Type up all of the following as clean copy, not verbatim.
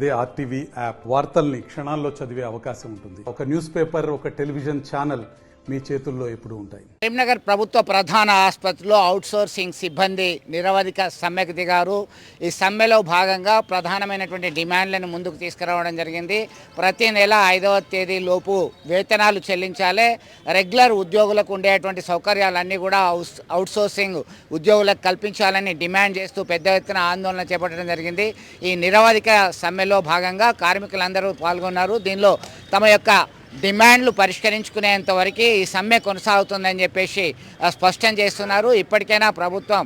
అదే RTV app వార్తల్ని క్షణాల్లో చదివే అవకాశం ఉంటుంది. ఒక న్యూస్ పేపర్, ఒక టెలివిజన్ ఛానల్ మీ చేతుల్లో ఎప్పుడు ఉంటాయి. కరీంనగర్ ప్రభుత్వ ప్రధాన ఆసుపత్రిలో అవుట్సోర్సింగ్ సిబ్బంది నిరవధిక సమ్మెకు దిగారు. ఈ సమ్మెలో భాగంగా ప్రధానమైనటువంటి డిమాండ్లను ముందుకు తీసుకురావడం జరిగింది. ప్రతి నెల 5వ తేదీ లోపు వేతనాలు చెల్లించాలి. రెగ్యులర్ ఉద్యోగులకు ఉండేటువంటి సౌకర్యాలన్నీ కూడా అవుట్సోర్సింగ్ ఉద్యోగులకు కల్పించాలని డిమాండ్ చేస్తూ పెద్ద ఎత్తున ఆందోళన చేపట్టడం జరిగింది. ఈ నిరవధిక సమ్మెలో భాగంగా కార్మికులందరూ పాల్గొన్నారు. దీనిలో తమ యొక్క డిమాండ్లు పరిష్కరించుకునేంత వరకు ఈ సమ్మె కొనసాగుతుందని చెప్పేసి స్పష్టం చేస్తున్నారు. ఇప్పటికైనా ప్రభుత్వం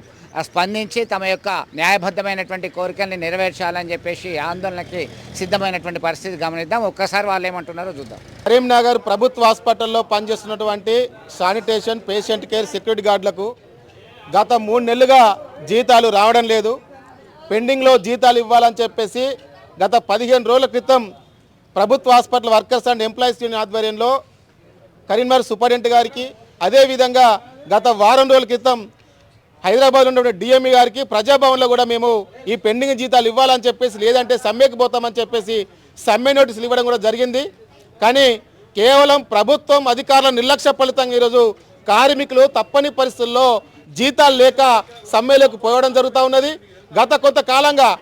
స్పందించి తమ యొక్క న్యాయబద్ధమైనటువంటి కోరికల్ని నెరవేర్చాలని చెప్పేసి ఆందోళనకి సిద్ధమైనటువంటి పరిస్థితి గమనిద్దాం. ఒక్కసారి వాళ్ళు ఏమంటున్నారో చూద్దాం. కరీంనగర్ ప్రభుత్వ హాస్పిటల్లో పనిచేస్తున్నటువంటి శానిటేషన్, పేషెంట్ కేర్, సెక్యూరిటీ గార్డులకు గత 3 నెలలుగా జీతాలు రావడం లేదు. పెండింగ్లో జీతాలు ఇవ్వాలని చెప్పేసి గత 15 రోజుల క్రితం ప్రభుత్వ hospital workers and employees union ఆధ్వర్యంలో కరీంనగర్ సూపరింటెండెంట్ గారికి, అదేవిధంగా గత వారం రోజుల క్రితం హైదరాబాద్లో ఉన్న డిఎంఈ గారికి ప్రజాభవన్లో కూడా మేము ఈ పెండింగ్ జీతాలు ఇవ్వాలని చెప్పేసి, లేదంటే సమ్మెకి పోతామని చెప్పేసి సమ్మె నోటీసులు ఇవ్వడం కూడా జరిగింది. కానీ కేవలం ప్రభుత్వం అధికారుల నిర్లక్ష్య ఫలితంగా ఈరోజు కార్మికులు తప్పని పరిస్థితుల్లో జీతాలు లేక సమ్మెలోకి పోవడం జరుగుతూ ఉన్నది. గత కొంతకాలంగా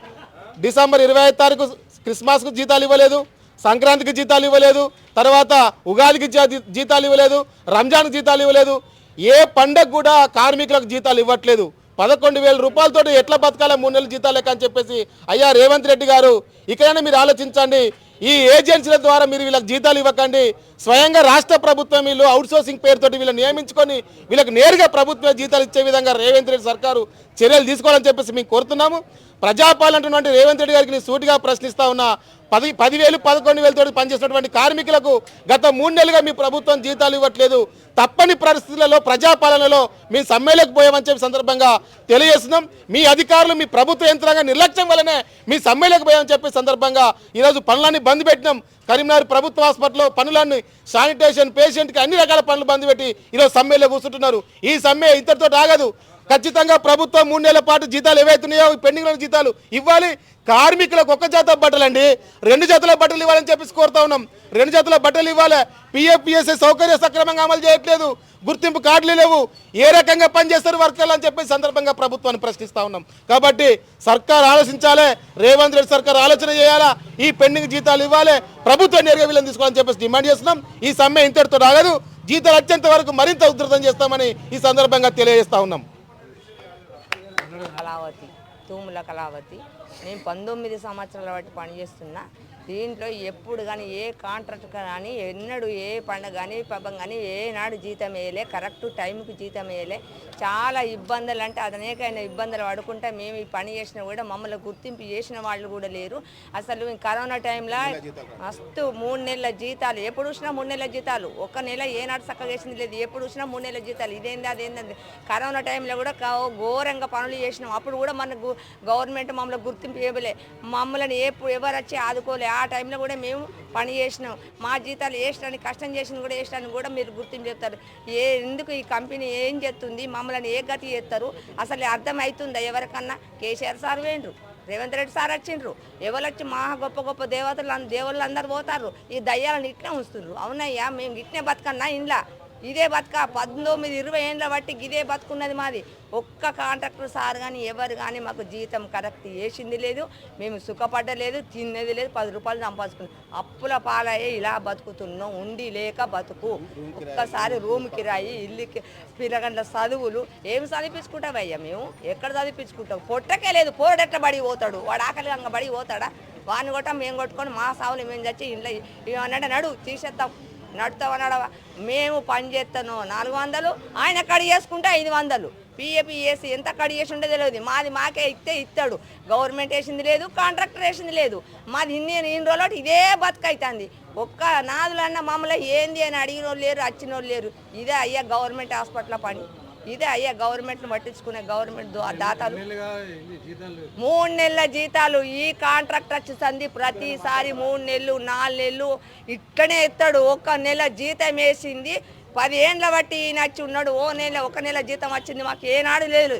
డిసెంబర్ 25వ తారీఖు క్రిస్మస్కు జీతాలు ఇవ్వలేదు, సంక్రాంతికి జీతాలు ఇవ్వలేదు, తర్వాత ఉగాదికి జీతాలు ఇవ్వలేదు, రంజాన్కి జీతాలు ఇవ్వలేదు. ఏ పండగ కూడా కార్మికులకు జీతాలు ఇవ్వట్లేదు. 11,000 రూపాయలతో ఎట్లా బతకాల 3 నెలల జీతాలు లెక్క అని చెప్పేసి, అయ్యా రేవంత్ రెడ్డి గారు ఇకైనా మీరు ఆలోచించండి. ఈ ఏజెన్సీల ద్వారా మీరు వీళ్ళకి జీతాలు ఇవ్వకండి. స్వయంగా రాష్ట్ర ప్రభుత్వం వీళ్ళు అవుట్సోర్సింగ్ పేరుతోటి వీళ్ళని నియమించుకొని వీళ్ళకి నేరుగా ప్రభుత్వ జీతాలు ఇచ్చే విధంగా రేవంత్ రెడ్డి సర్కారు చర్యలు తీసుకోవాలని చెప్పేసి మేము కోరుతున్నాము. ప్రజాపాలన అంటున్నటువంటి రేవంత్ రెడ్డి గారికి నేను సూటిగా ప్రశ్నిస్తా ఉన్నా. 10,000, 11,000 తోటి పనిచేసినటువంటి కార్మికులకు గత 3 నెలలుగా మీ ప్రభుత్వం జీతాలు ఇవ్వట్లేదు. తప్పని పరిస్థితులలో ప్రజాపాలనలో మీ సమ్మెలోకి పోయామని చెప్పి సందర్భంగా తెలియజేస్తున్నాం. మీ అధికారులు, మీ ప్రభుత్వ యంత్రాంగ నిర్లక్ష్యం వల్లనే మీ సమ్మెలోకి పోయామని చెప్పి సందర్భంగా ఈరోజు పనులన్నీ బంద్ పెట్టినాం. కరీంనగర్ ప్రభుత్వ హాస్పిటల్లో పనులన్నీ శానిటేషన్, పేషెంట్కి అన్ని రకాల పనులు బంద్ పెట్టి ఈరోజు సమ్మెలో కూర్చుంటున్నారు. ఈ సమ్మె ఇంతటితో ఆగదు. ఖచ్చితంగా ప్రభుత్వం 3 నెలల పాటు జీతాలు ఏవైతున్నాయో పెండింగ్లో జీతాలు ఇవ్వాలి. కార్మికులకు ఒక జత బట్టలు అండి, 2 జతల బట్టలు ఇవ్వాలని చెప్పేసి కోరుతా ఉన్నాం. 2 జతల బట్టలు ఇవ్వాలి. పిఎఫ్, పిఎస్ఐ సౌకర్య సక్రమంగా అమలు చేయట్లేదు. గుర్తింపు కార్డులు లేవు. ఏ రకంగా పనిచేస్తారు వర్కర్లు అని చెప్పేసి సందర్భంగా ప్రభుత్వాన్ని ప్రశ్నిస్తూ ఉన్నాం. కాబట్టి సర్కార్ ఆలోచించాలి, రేవంత్ రెడ్డి సర్కార్ ఆలోచన చేయాలా, ఈ పెండింగ్ జీతాలు ఇవ్వాలి, ప్రభుత్వం నేరుగా వీళ్ళని తీసుకోవాలని చెప్పేసి డిమాండ్ చేస్తున్నాం. ఈ సమ్మె ఇంతటితో ఆగదు. జీతాలు వచ్చేంత వరకు మరింత ఉధృతం చేస్తామని ఈ సందర్భంగా తెలియజేస్తా ఉన్నాం. కళావతి, తూముల కళావతి. నేను 19 సంవత్సరాల బట్టి పనిచేస్తున్నా. దీంట్లో ఎప్పుడు కానీ ఏ కాంట్రాక్ట్ కానీ ఎన్నడూ ఏ పండుగ కానీ పబ్బం కానీ ఏనాడు జీతం వేయలే, కరెక్ట్ టైంకి జీతం వేయలే. చాలా ఇబ్బందులు అంటే అనేకమైన ఇబ్బందులు పడుకుంటా మేము ఈ పని చేసినా కూడా మమ్మల్ని గుర్తింపు చేసిన వాళ్ళు కూడా లేరు. అసలు కరోనా టైంలో మస్తు 3 నెలల జీతాలు, ఎప్పుడు చూసినా 3 నెలల జీతాలు, ఒక నెల ఏనాడు చక్కగా వేసింది లేదు. ఎప్పుడు చూసినా 3 నెలల జీతాలు, ఇదేంది అదేంది. కరోనా టైంలో కూడా ఘోరంగా పనులు చేసినాం. అప్పుడు కూడా మనకు గవర్నమెంట్ మమ్మల్ని గుర్తింపు ఇవ్వలే, మమ్మల్ని ఎవరు వచ్చి ఆదుకోలే. ఆ టైంలో కూడా మేము పని చేసినాం. మా జీతాలు వేసడానికి కష్టం చేసిన కూడా వేసడానికి కూడా మీరు గుర్తింపు చెప్తారు. ఎందుకు ఈ కంపెనీ ఏం చేస్తుంది, మమ్మల్ని ఏ గతి చేస్తారు అసలు అర్థమవుతుందా ఎవరికన్నా? కేసీఆర్ సార్ వేండ్రు, రేవంత్ రెడ్డి సార్ వచ్చిండ్రు, ఎవరు వచ్చి మా గొప్ప గొప్ప దేవుళ్ళు అందరు పోతారు. ఈ దయ్యాలను ఇట్నే ఉంచుతుండ్రు. అవునయ్యా, మేము ఇట్నే బతకన్నా ఇంట్లో ఇదే బతుక 19-20 ఏళ్ళ బట్టి ఇదే బతుకున్నది మాది. ఒక్క కాంట్రాక్టర్ సార్ కానీ ఎవరు కానీ మాకు జీతం కరెక్ట్ వేసింది లేదు, మేము సుఖపడ్డలేదు, తినేది లేదు, 10 రూపాయలు సంపాదించుకున్నాం. అప్పుల పాలయ్యే ఇలా బతుకుతున్నాం. ఉండి లేక బతుకు. ఒక్కసారి రూమ్ కిరాయి, ఇల్లుకి, పిల్లగండ్ల చదువులు ఏం చదివించుకుంటామయ్యా? మేము ఎక్కడ చదివించుకుంటాం? పొట్టకే లేదు. పోరడెట్ట బడి పోతాడు వాడు? ఆకలి అంగ బడి పోతాడా? వాడిని కొట్ట మేము కొట్టుకొని మా సావులు మేము చచ్చి ఇంట్లో ఏమన్నాడు నడు తీసేస్తాం, నడుతామన్నాడు. మేము పని చేస్తాను 400, ఆయన కడి చేసుకుంటే 500. పిఏపీ వేసి ఎంత కడి చేసి ఉంటే తెలియదు. మాది మాకే ఇస్తాడు. గవర్నమెంట్ వేసింది లేదు, కాంట్రాక్టర్ వేసింది లేదు. మాది ఇన్ని రోజులు ఇదే బతుకైతుంది. ఒక్క నాదులన్న మమ్మల్ని ఏంది అని అడిగిన వాళ్ళు లేరు, వచ్చిన వాళ్ళు లేరు. ఇదే అయ్యా గవర్నమెంట్ హాస్పిటల్ పని. ఇదే అయ్యా గవర్నమెంట్ను పట్టించుకునే గవర్నమెంట్ దాతలు. 3 నెలల జీతాలు ఈ కాంట్రాక్ట్ వచ్చింది. ప్రతిసారి 3 నెలలు 4 నెలలు ఇట్లనే ఎత్తాడు. 1 నెల జీతం వేసింది 10 ఏళ్ళ బట్టి నచ్చి ఉన్నాడు. 1 నెల జీతం వచ్చింది మాకు ఏనాడు లేదు.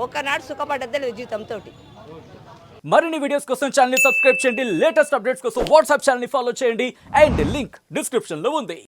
ఒకనాడు సుఖపడ్డదే లేదు జీతంతో. మరిన్ని వీడియోస్ కోసం ఛానల్ ని సబ్స్క్రైబ్ చేయండి, లేటెస్ట్ అప్డేట్స్ కోసం వాట్సాప్ ఛానల్ ని ఫాలో చేయండి అండ్ లింక్ డిస్క్రిప్షన్ లో ఉంది.